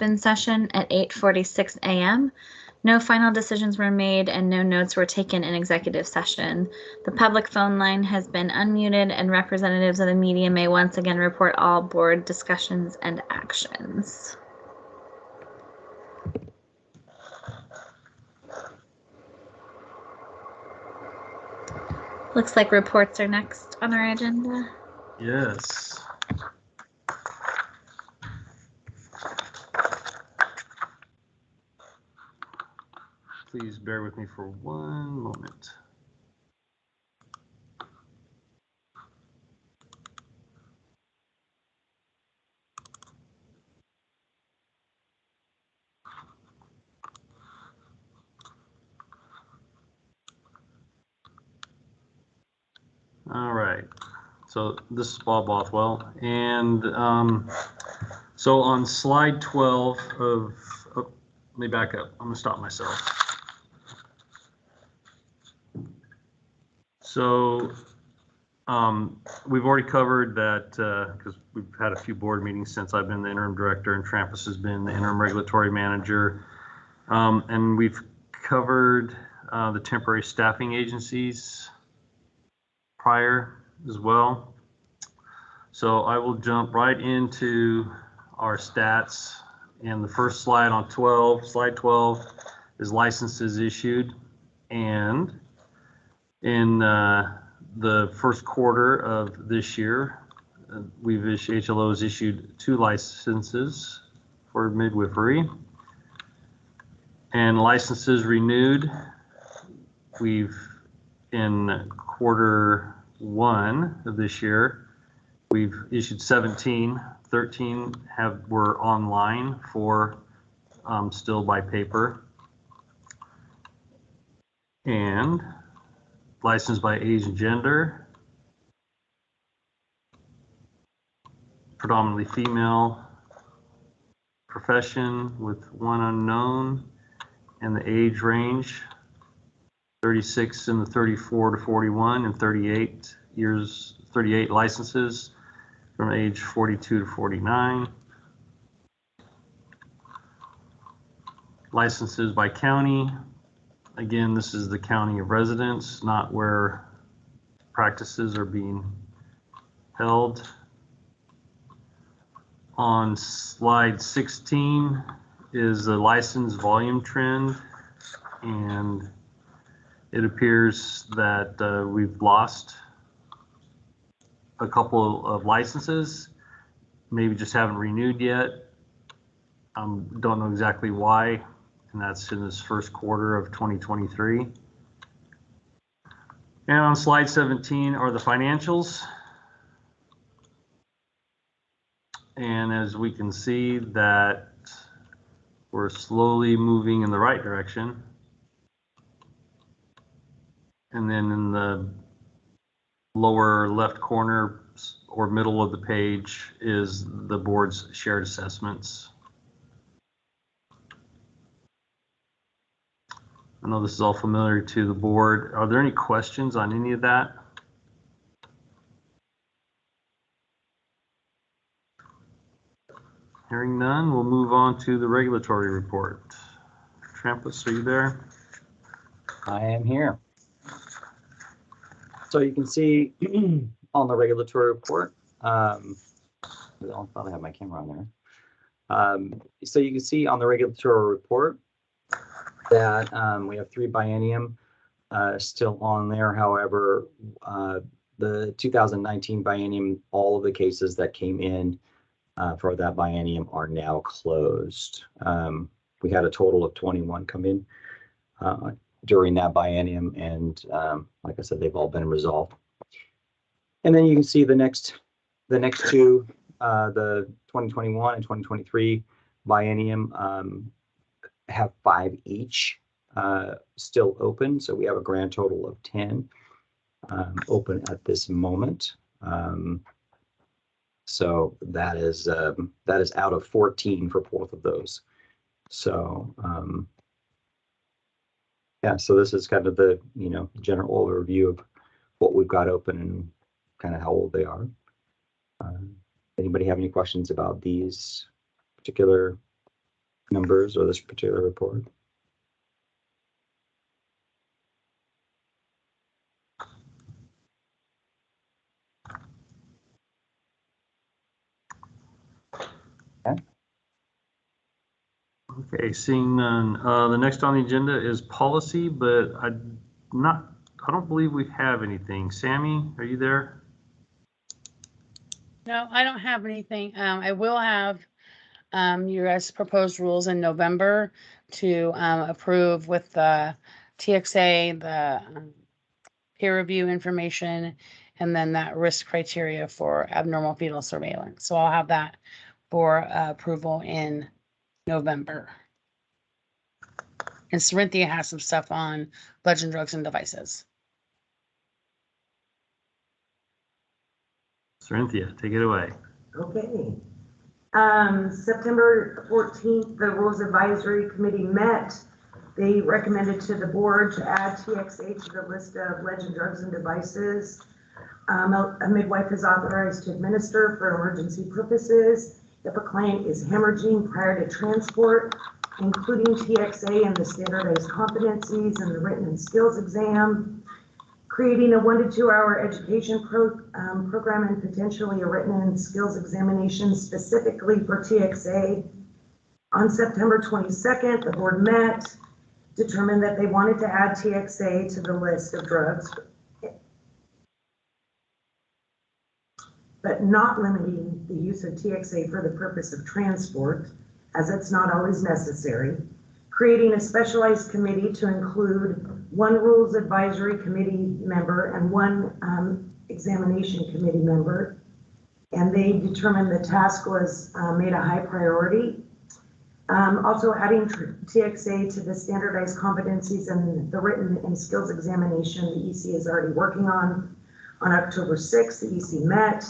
open session at 8:46 a.m. No final decisions were made and no notes were taken in executive session. The public phone line has been unmuted and representatives of the media may once again report all board discussions and actions. Looks like reports are next on our agenda. Yes. Please bear with me for one moment. All right, so this is Bob Bothwell, and so on slide 12 of, let me back up, I'm gonna stop myself. So we've already covered that because we've had a few board meetings since I've been the interim director and Trampus has been the interim regulatory manager, and we've covered the temporary staffing agencies prior as well. So I will jump right into our stats, and the first slide on slide 12 is licenses issued, and in the first quarter of this year, HLO's issued 2 licenses for midwifery, and licenses renewed. We've in quarter 1 of this year, we've issued 17. 13 were online, 4 still by paper, and licensed by age and gender, predominantly female, profession with 1 unknown, and the age range 36 in the 34 to 41, and 38 licenses from age 42 to 49. Licenses by county. Again, this is the county of residence, not where practices are being held. On slide 16 is the license volume trend, and it appears that we've lost a couple of licenses, maybe just haven't renewed yet. Don't know exactly why, and that's in this first quarter of 2023. And on slide 17 are the financials. And as we can see that we're slowly moving in the right direction. And then in the lower left corner or middle of the page is the board's shared assessments. I know this is all familiar to the board. Are there any questions on any of that? Hearing none, we'll move on to the regulatory report. Trampus, are you there? I am here. So you can see on the regulatory report, I thought I had my camera on there. So you can see on the regulatory report that we have 3 biennium still on there. However, the 2019 biennium, all of the cases that came in for that biennium are now closed. We had a total of 21 come in during that biennium, and like I said, they've all been resolved. And then you can see the next 2, the 2021 and 2023 biennium have 5 each still open. So we have a grand total of 10 open at this moment. So that is out of 14 for both of those. So yeah, so this is kind of the general overview of what we've got open and kind of how old they are. Anybody have any questions about these particular members or this particular report? Okay, seeing none. The next on the agenda is policy, but I don't believe we have anything. Sammy, are you there? No, I don't have anything. I will have your guys' proposed rules in November to approve with the TXA, the peer review information, and then that risk criteria for abnormal fetal surveillance. So I'll have that for approval in November. And Cerinthia has some stuff on legend drugs and devices. Cerinthia, take it away. Okay. September 14th, the Rules Advisory Committee met. They recommended to the board to add TXA to the list of legend drugs and devices. A midwife is authorized to administer for emergency purposes if a client is hemorrhaging prior to transport, including TXA and the standardized competencies and the written and skills exam, creating a 1 to 2 hour education program and potentially a written and skills examination specifically for TXA. On September 22nd, the board met, determined that they wanted to add TXA to the list of drugs, but not limiting the use of TXA for the purpose of transport, as it's not always necessary. Creating a specialized committee to include 1 rules advisory committee member and 1 examination committee member. And they determined the task was made a high priority. Also adding TXA to the standardized competencies and the written and skills examination the EC is already working on. On October 6th, the EC met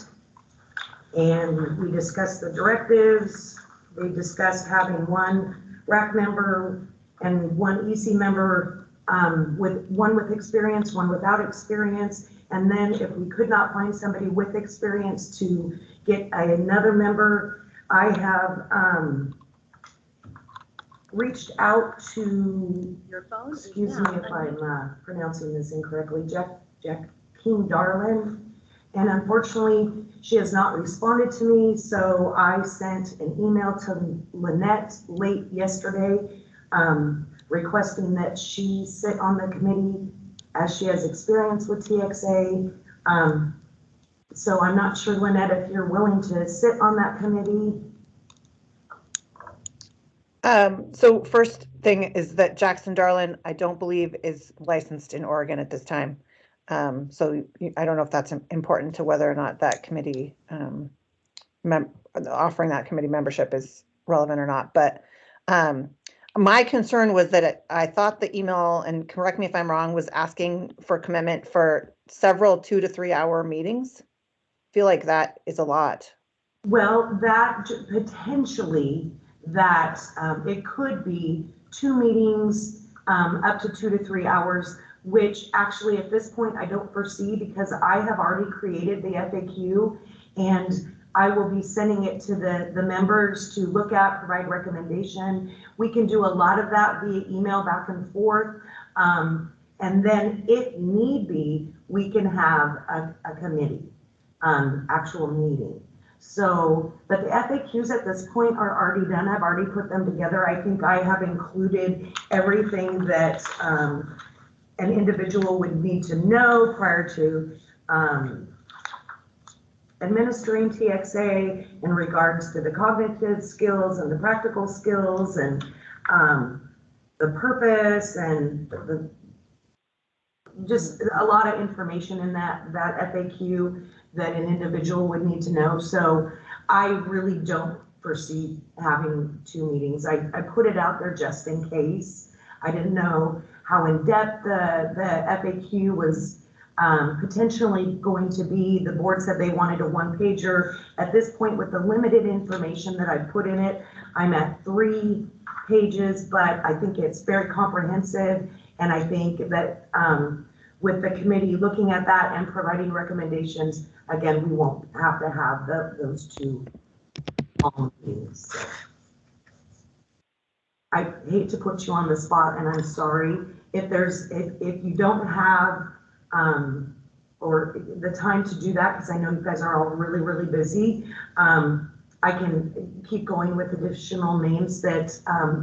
and we discussed the directives. They discussed having 1 RAC member and 1 EC member, with 1 with experience, 1 without experience. And then if we could not find somebody with experience, to get another member. I have reached out to, excuse me if I'm pronouncing this incorrectly, Jack King Darlin. And unfortunately, she has not responded to me, so I sent an email to Lynette late yesterday requesting that she sit on the committee as she has experience with TXA. So I'm not sure, Lynette, if you're willing to sit on that committee. So first thing is that Jackson Darlin, I don't believe, is licensed in Oregon at this time. So I don't know if that's important to whether or not that committee, offering that committee membership is relevant or not. But my concern was that I thought the email, and correct me if I'm wrong, was asking for commitment for several 2 to 3 hour meetings. I feel like that is a lot. Well, that potentially that it could be 2 meetings up to 2 to 3 hours, which actually at this point I don't foresee, because I have already created the FAQ and I will be sending it to the members to look at, provide recommendation. We can do a lot of that via email back and forth. And then if need be, we can have a committee, actual meeting. So, but the FAQs at this point are already done. I've already put them together. I think I have included everything that an individual would need to know prior to administering TXA in regards to the cognitive skills and the practical skills and the purpose and just a lot of information in that FAQ that an individual would need to know. So I really don't foresee having 2 meetings. I put it out there just in case. I didn't know how in depth the FAQ was potentially going to be. The board said they wanted a 1-pager. At this point, with the limited information that I put in it, I'm at 3 pages, but I think it's very comprehensive. And I think that with the committee looking at that and providing recommendations, again, we won't have to have those 2 long meetings. I hate to put you on the spot, and I'm sorry. If you don't have, or the time to do that, because I know you guys are all really, really busy, I can keep going with additional names that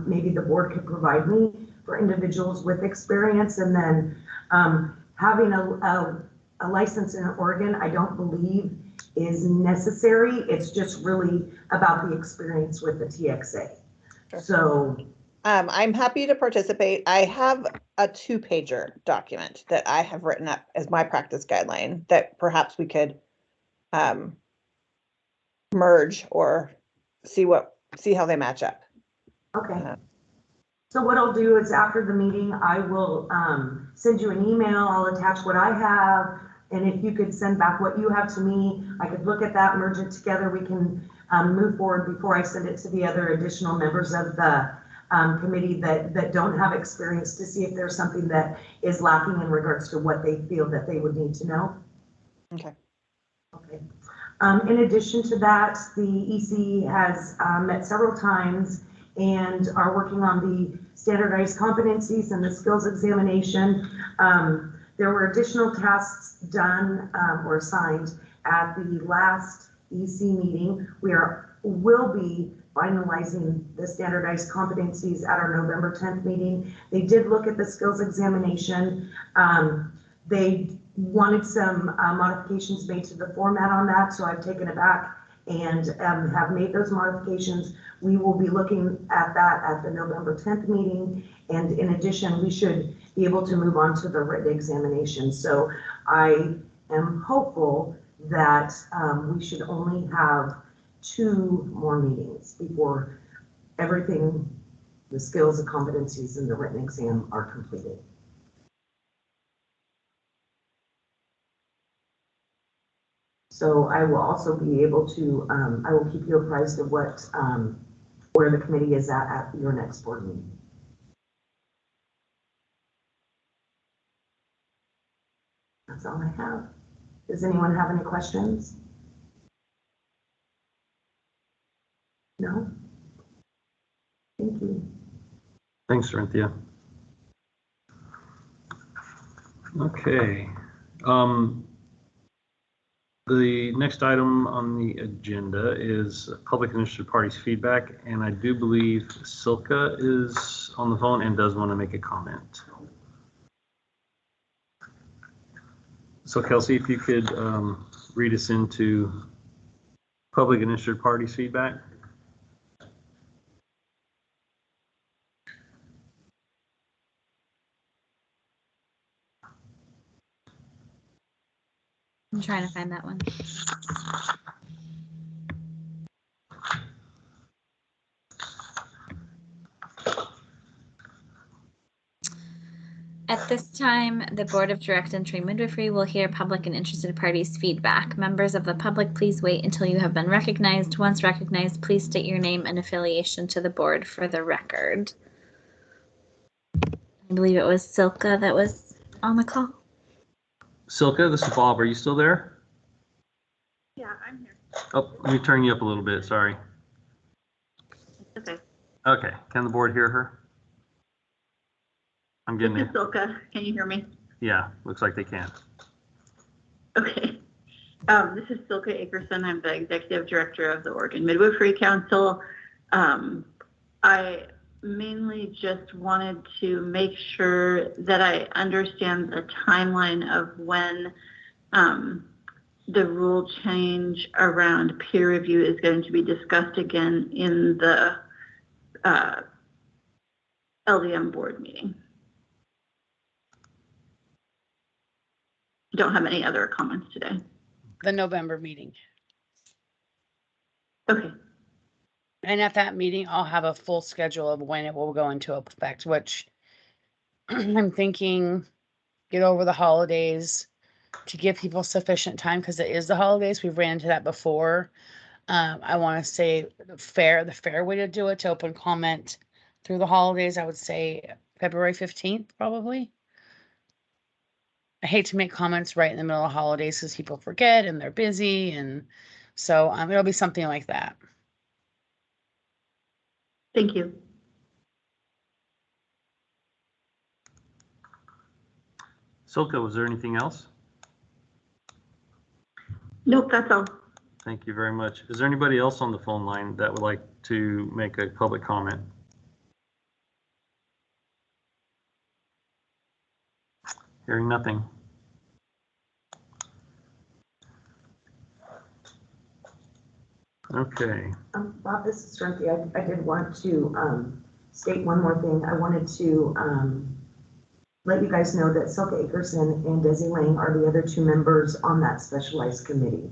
maybe the board could provide me for individuals with experience. And then having a license in Oregon, I don't believe is necessary. It's just really about the experience with the TXA. Sure. So I'm happy to participate. I have a 2-pager document that I have written up as my practice guideline that perhaps we could merge or see how they match up. okay. So what I'll do is after the meeting, I will send you an email. I'll attach what I have. And if you could send back what you have to me, I could look at that, merge it together. We can move forward before I send it to the other additional members of the committee that don't have experience, to see if there's something that is lacking in regards to what they feel that they would need to know. Okay. Okay. In addition to that, the EC has met several times and are working on the standardized competencies and the skills examination. There were additional tasks done or assigned at the last EC meeting. We will be finalizing the standardized competencies at our November 10th meeting. They did look at the skills examination. They wanted some modifications made to the format on that, so I've taken it back and have made those modifications. We will be looking at that at the November 10th meeting. And in addition, we should be able to move on to the written examination. So I am hopeful that we should only have 2 more meetings before everything, the skills, the competencies, and the written exam are completed. So I will also be able to, I will keep you apprised of what, where the committee is at your next board meeting. That's all I have. Does anyone have any questions? No? Thank you. Thanks, Cynthia. Okay. The next item on the agenda is public and interested parties feedback, and I do believe Silka is on the phone and does want to make a comment. So Kelsey, if you could read us into public and interested parties feedback. I'm trying to find that one. At this time, the Board of Direct Entry Midwifery will hear public and interested parties' feedback. Members of the public, please wait until you have been recognized. Once recognized, please state your name and affiliation to the board for the record. I believe it was Silka that was on the call. Silka, this is Bob. Are you still there? Yeah, I'm here. Oh, let me turn you up a little bit. Sorry. Okay. Okay. Can the board hear her? I'm getting This it. is Silka. Can you hear me? Yeah, looks like they can. Okay. This is Silka Akerson. I'm the executive director of the Oregon Midwifery Council. I mainly just wanted to make sure that I understand the timeline of when the rule change around peer review is going to be discussed again in the LDM board meeting. Don't have any other comments today. The November meeting. Okay. And at that meeting, I'll have a full schedule of when it will go into effect, which I'm thinking get over the holidays to give people sufficient time, because it is the holidays. We've ran into that before. I want to say the fair way to do it, to open comment through the holidays, I would say February 15th, probably. I hate to make comments right in the middle of holidays because people forget and they're busy. And so it'll be something like that. Thank you. Silke, was there anything else? Nope, that's all. Thank you very much. Is there anybody else on the phone line that would like to make a public comment? Hearing nothing. Okay. Bob, this is Dorothy. I did want to state one more thing. I wanted to let you guys know that Silke Akerson and Desi Lang are the other two members on that specialized committee.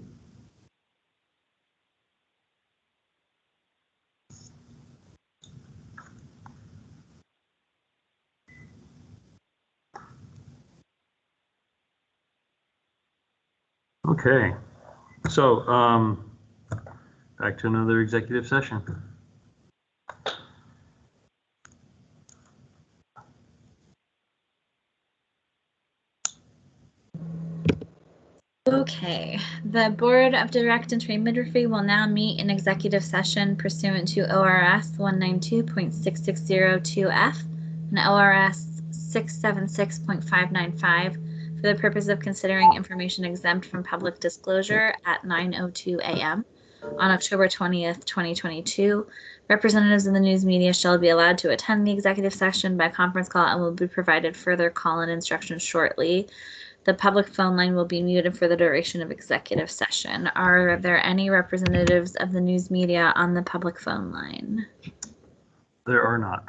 Okay. So back to another executive session. Okay, the Board of Direct and Trade Midwifery will now meet in executive session pursuant to ORS 192.6602F and ORS 676.595 for the purpose of considering information exempt from public disclosure at 9:02 a.m. on October 20th, 2022. Representatives of the news media shall be allowed to attend the executive session by conference call and will be provided further call-in instructions shortly. The public phone line will be muted for the duration of executive session. Are there any representatives of the news media on the public phone line? There are not.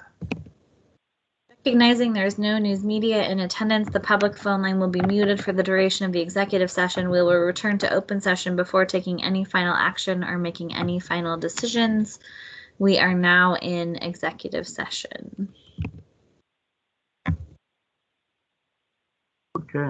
Recognizing there is no news media in attendance, the public phone line will be muted for the duration of the executive session. We will return to open session before taking any final action or making any final decisions. We are now in executive session.